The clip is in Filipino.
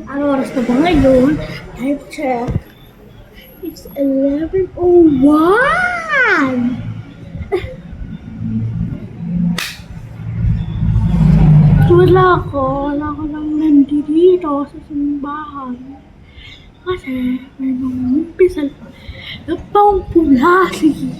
Ano oras na ba ngayon? Time check. It's 11:01! Wala ko lang nandito sa simbahan. Kasi may mga umpisa na pang pula. Sige.